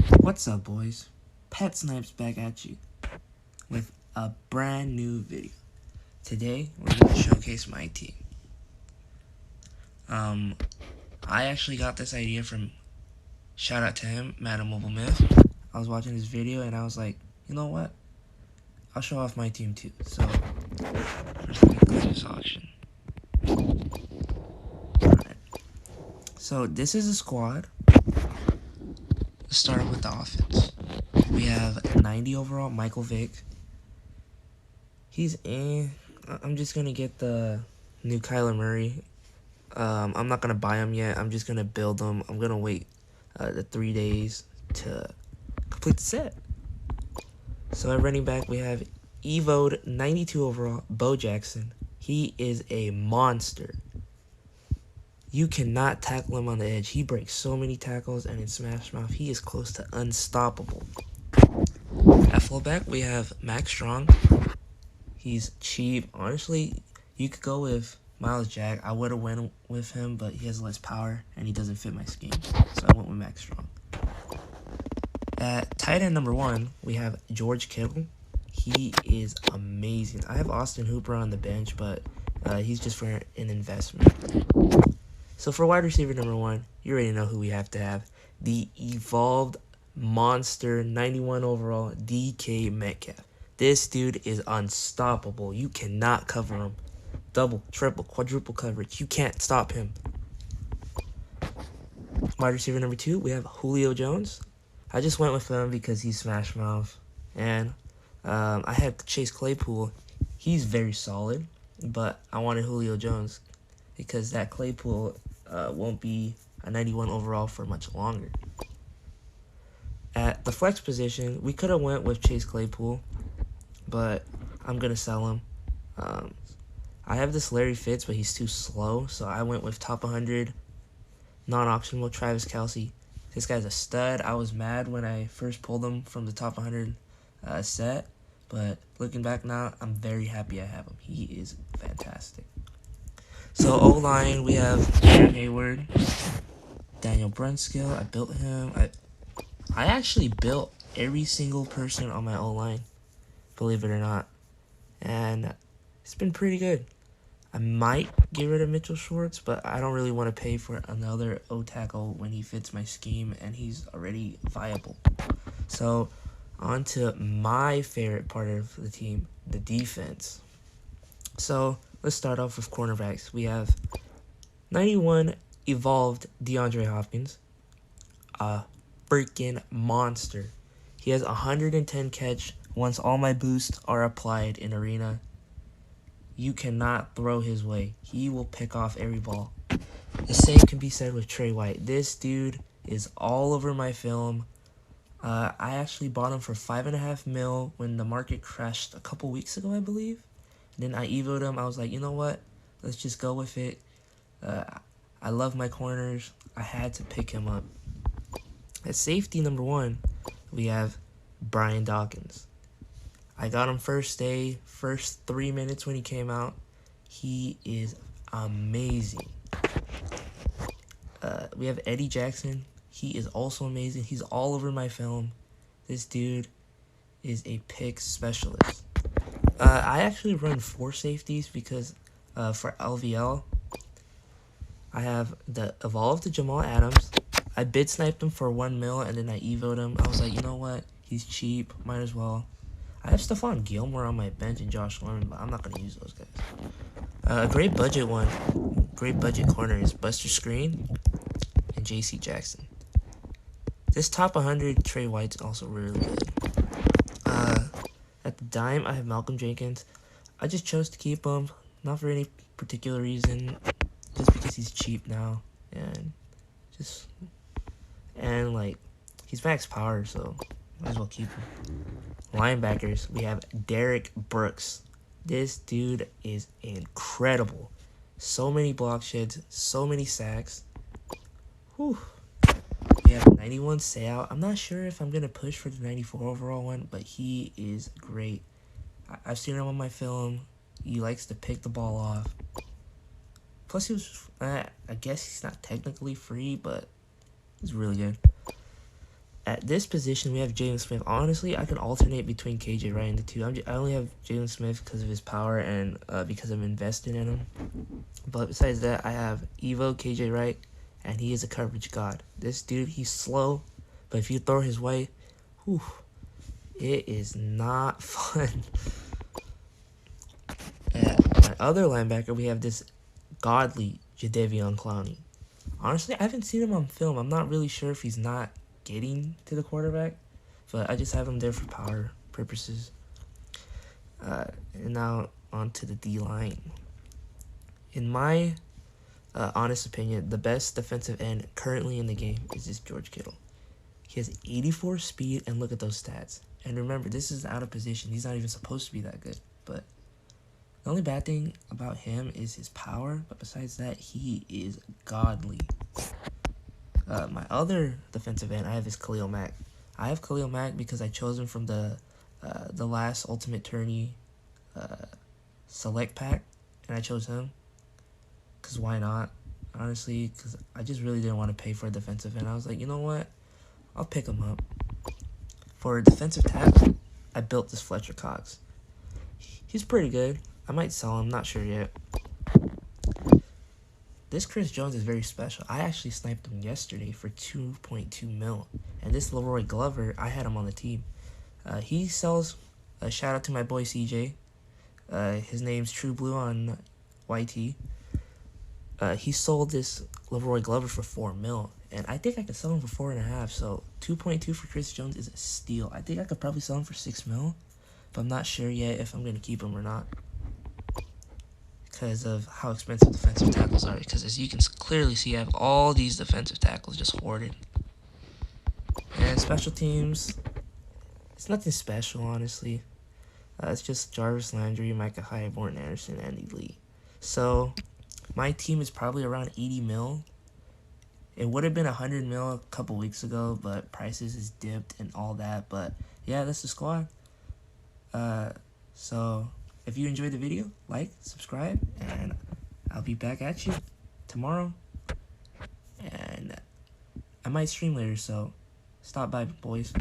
What's up, boys? Pet Snipes back at you with a brand new video. Today, we're going to showcase my team. I actually got this idea from, shout out to him, Madam Mobile Myth. I was watching his video and I was like, you know what? I'll show off my team too. So, first let me close this auction. Alright. So, this is a squad. Let's start with the offense. We have 90 overall, Michael Vick. He's in. I'm just going to get the new Kyler Murray. I'm not going to buy him yet. I'm just going to build him. I'm going to wait the 3 days to complete the set. So at running back, we have Evo'd 92 overall, Bo Jackson. He is a monster. You cannot tackle him on the edge. He breaks so many tackles, and in Smash Mouth, he is close to unstoppable. At fullback, we have Max Strong. He's cheap. Honestly, you could go with Miles Jack. I would have went with him, but he has less power, and he doesn't fit my scheme. So I went with Max Strong. At tight end number 1, we have George Kittle. He is amazing. I have Austin Hooper on the bench, but he's just for an investment. So for wide receiver number 1, you already know who we have to have. The evolved monster 91 overall DK Metcalf. This dude is unstoppable. You cannot cover him. Double, triple, quadruple coverage. You can't stop him. Wide receiver number 2, we have Julio Jones. I just went with him because he's Smash Mouth. And I had Chase Claypool. He's very solid, but I wanted Julio Jones because that Claypool won't be a 91 overall for much longer. At the flex position, we could have went with Chase Claypool, but I'm going to sell him. I have this Larry Fitz, but he's too slow, so I went with top 100, non-optional Travis Kelce. This guy's a stud. I was mad when I first pulled him from the top 100 set, but looking back now, I'm very happy I have him. He is fantastic. So O-line, we have Aaron Hayward, Daniel Brunskill. I built him. I actually built every single person on my O-line, believe it or not, and it's been pretty good. I might get rid of Mitchell Schwartz, but I don't really want to pay for another O-tackle when he fits my scheme and he's already viable. So, on to my favorite part of the team, the defense. So, let's start off with cornerbacks. We have 91 evolved DeAndre Hopkins, a freaking monster. He has 110 catch once all my boosts are applied in Arena. You cannot throw his way. He will pick off every ball. The same can be said with Trey White. This dude is all over my film. I actually bought him for $5.5 million when the market crashed a couple weeks ago, I believe. Then I evoed him. I was like, you know what? Let's just go with it. I love my corners. I had to pick him up. At safety number 1, we have Brian Dawkins. I got him first day, first 3 minutes when he came out. He is amazing. We have Eddie Jackson. He is also amazing. He's all over my film. This dude is a pick specialist. I actually run 4 safeties because for LVL, I have the evolved Jamal Adams. I bid sniped him for $1 million and then I evoed him. I was like, you know what? He's cheap. Might as well. I have Stephon Gilmore on my bench and Josh Norman, but I'm not going to use those guys. A great budget corner is Buster Screen and JC Jackson. This top 100 Trey White's also really good. At the dime, I have Malcolm Jenkins. I just chose to keep him, not for any particular reason, just because he's cheap now, and like he's max power, so might as well keep him. Linebackers, we have Derek Brooks. This dude is incredible. So many block sheds, so many sacks. Whew. We have 91 Seau. I'm not sure if I'm going to push for the 94 overall one, but he is great. I've seen him on my film. He likes to pick the ball off. Plus, he was, I guess he's not technically free, but he's really good. At this position, we have Jalen Smith. Honestly, I can alternate between KJ Wright and the two. I only have Jalen Smith because of his power and because I'm invested in him. But besides that, I have Evo, KJ Wright, and he is a coverage god. This dude, he's slow, but if you throw his way, whew, it is not fun. At my other linebacker, we have this godly Jadeveon Clowney. Honestly, I haven't seen him on film. I'm not really sure if he's not getting to the quarterback, but I just have him there for power purposes. And now on to the D-line. In my honest opinion, the best defensive end currently in the game is this George Kittle. He has 84 speed, and look at those stats. And remember, this is out of position. He's not even supposed to be that good. But the only bad thing about him is his power. But besides that, he is godly. My other defensive end I have is Khalil Mack. I have Khalil Mack because I chose him from the last Ultimate Tourney select pack. And I chose him. Because why not? Honestly, because I just really didn't want to pay for a defensive end. I was like, you know what? I'll pick him up. For a defensive tackle, I built this Fletcher Cox. He's pretty good. I might sell him, not sure yet. This Chris Jones is very special. I actually sniped him yesterday for 2.2 mil. And this Leroy Glover, I had him on the team. He sells, shout out to my boy CJ. His name's True Blue on YT. He sold this Leroy Glover for 4 mil. And I think I could sell him for 4.5. So 2.2 for Chris Jones is a steal. I think I could probably sell him for 6 mil. But I'm not sure yet if I'm going to keep him or not. Because of how expensive defensive tackles are. Because as you can clearly see, I have all these defensive tackles just hoarded. And special teams, it's nothing special, honestly. It's just Jarvis Landry, Micah Hyde, Morton Anderson, and Andy Lee. So my team is probably around 80 mil. It would have been 100 mil a couple weeks ago, but prices has dipped and all that. But yeah, that's the squad. So if you enjoyed the video, like, subscribe, and I'll be back at you tomorrow. And I might stream later, so stop by, boys.